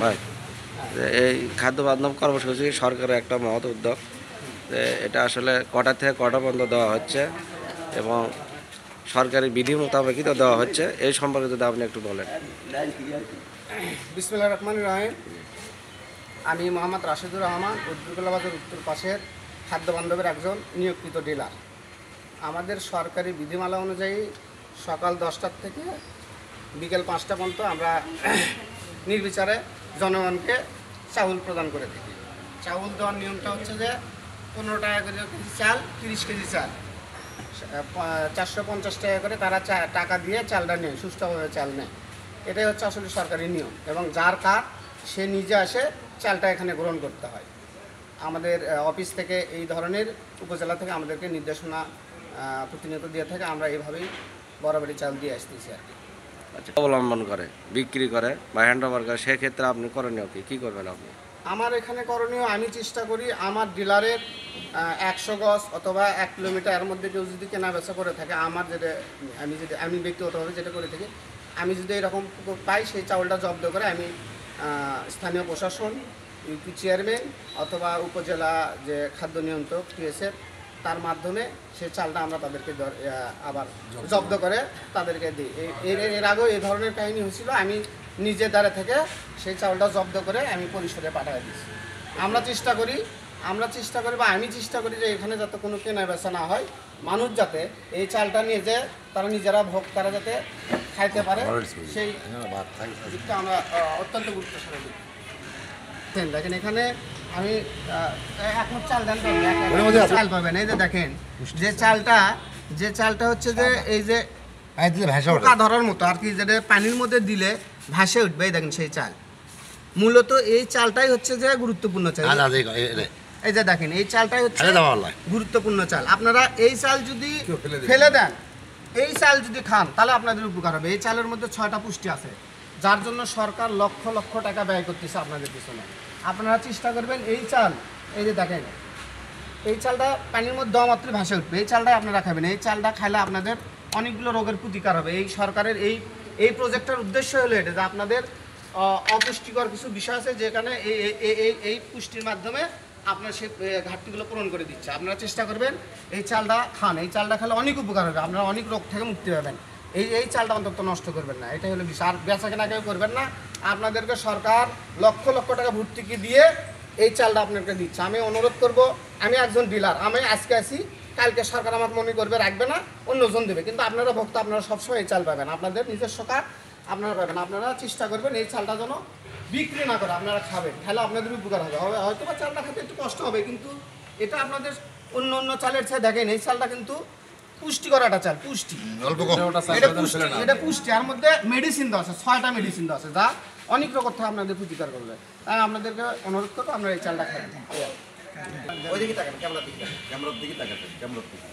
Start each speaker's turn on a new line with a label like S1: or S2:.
S1: ভাই এই খাদ্য বান্ধব কর্মসূচি সরকারের একটা মহৎ উদ্যোগ। এটা আসলে কটা থেকে কটা পর্যন্ত দেওয়া হচ্ছে এবং সরকারি বিধি মোতাবেকই তো দেওয়া হচ্ছে, এই সম্পর্কে যদি আপনি একটু বলেন।
S2: বিসমিল্লাহির রহমানির রহিম। আমি মোহাম্মদ রাশেদুর রহমান, উদ্দুরগোলা বাজার উত্তর পাশের খাদ্য বান্ধবের একজন নিয়োগকৃত ডিলার। আমাদের সরকারি বিধিমালা অনুযায়ী সকাল 10টার থেকে বিকেল 5টা পর্যন্ত আমরা নির্বিচারে জনগণকে চাউল প্রদান করে থাকি। চাউল দেওয়ার নিয়মটা হচ্ছে যে 15 টাকা করে কেজি চাল, 30 কেজি চাল, 450 টাকা করে তারা টাকা দিয়ে চালটা নেয়, সুষ্ঠুভাবে চাল নেয়। এটাই হচ্ছে আসলে সরকারি নিয়ম, এবং যার কার্ড সে নিজে আসে চালটা এখানে গ্রহণ করতে হয়। আমাদের অফিস থেকে এই ধরনের উপজেলা থেকে আমাদেরকে নির্দেশনা প্রতিনিয়ত দিয়ে থাকে। আমরা এইভাবেই বরাবরই চাল দিয়ে আসতেছি আর কি।
S1: আচ্ছা, অবলম্বন করে বিক্রি করে বা হ্যান্ড ওভার করে, সেক্ষেত্রে আপনি করণীয় কী করবেন আপনি?
S2: আমার এখানে করণীয়, আমি চেষ্টা করি আমার ডিলারের 100 গজ অথবা 1 কিলোমিটার এর মধ্যে কেউ যদি কেনা বেচা করে থাকে, আমার আমি ব্যক্তিগতভাবে যেটা করে থাকি, আমি যদি এরকম পাই সেই চাউলটা জব্দ করে আমি স্থানীয় প্রশাসন, ইউপি চেয়ারম্যান অথবা উপজেলা যে খাদ্য নিয়ন্ত্রক টিএসএফ, তার মাধ্যমে সেই চালটা আমরা তাদেরকে আবার জব্দ করে তাদেরকে দিই। এর আগেও এই ধরনের কাহিনী হয়েছিল, আমি নিজে দ্বারা থেকে সেই চাউলটা জব্দ করে আমি পরিশোধে পাঠিয়ে দিচ্ছি। আমরা চেষ্টা করি বা আমি চেষ্টা করি যে এখানে যাতে কোনো কেনা বেচা না হয়, মানুষ যাতে এই চালটা নিয়ে যে তারা নিজেরা ভোক্তারা যাতে খাইতে পারে, সেই দিকটা আমরা অত্যন্ত গুরুত্ব সহকারে দিই। দেখেন এখানে আমি এখন চাল দেন চাল পাবেন, এই যে দেখেন যে চালটা হচ্ছে যে এই যে পোকা ধরার মতো আর কি, যেটা পানির মধ্যে দিলে ভাসে উঠবে, এই দেখেন সেই চাল। মূলত এই চালটাই হচ্ছে যে গুরুত্বপূর্ণ চাল। এই যে দেখেন এই চালটাই হচ্ছে গুরুত্বপূর্ণ চাল। আপনারা এই চাল যদি ফেলে দেন, এই চাল যদি খান, তাহলে আপনাদের উপকার হবে। এই চালের মধ্যে 6টা পুষ্টি আছে, যার জন্য সরকার লক্ষ লক্ষ টাকা ব্যয় করতেছে আপনাদের পিছনে। আপনারা চেষ্টা করবেন এই চাল, এই যে দেখেন এই চালটা পানির মধ্যে দেওয়া মাত্রই ভাসে উঠবে, এই চালটাই আপনারা খাবেন। এই চালটা খাইলে আপনাদের অনেকগুলো রোগের প্রতিকার হবে। এই সরকারের এই প্রজেক্টের উদ্দেশ্য হলো এটা, যে আপনাদের অপুষ্টিকর কিছু বিষয় আছে যেখানে এই পুষ্টির মাধ্যমে আপনার সেই ঘাটতিগুলো পূরণ করে দিচ্ছে। আপনারা চেষ্টা করবেন এই চালটা খান, এই চালটা খেলে অনেক উপকার হবে, আপনারা অনেক রোগ থেকে মুক্তি পাবেন। এই চালটা অন্তত নষ্ট করবেন না, এটাই হলো বিষয়। আর বেচা কেনা কেউ করবেন না, আপনাদেরকে সরকার লক্ষ লক্ষ টাকা ভর্তুকি দিয়ে এই চালটা আপনাকে দিচ্ছে। আমি অনুরোধ করব, আমি একজন ডিলার, আমি আজকে আসি, কালকে সরকার আমাকে মনে করবে রাখবে না, অন্যজন দেবে, কিন্তু আপনারা ভোক্তা, আপনারা সবসময় এই চাল পাবেন, আপনাদের নিজস্ব কার্ড আপনারা পাবেন। আপনারা চেষ্টা করবেন এই চালটা যেন বিক্রি না করে আপনারা খাবেন, তাহলে আপনাদের উপকার হবে। হয়তো বা চালটা খেতে একটু কষ্ট হবে, কিন্তু এটা আপনাদের অন্য চালের চেয়ে দেখেন এই চালটা কিন্তু পুষ্টিকর একটা চাল, পুষ্টি, এটা পুষ্টি। আর মধ্যে মেডিসিন দেওয়া আছে, 6টা মেডিসিন দেওয়া আছে, যা অনেক রকম থেকে আপনাদের প্রতিকার করবে। তাই আপনাদেরকে অনুরোধ করবো আপনারা এই চালটা খাবেন। ওইদিকে তাকান, ক্যামেরার দিকে তাকান, ক্যামেরার দিকে তাকান, ক্যামেরার দিকে।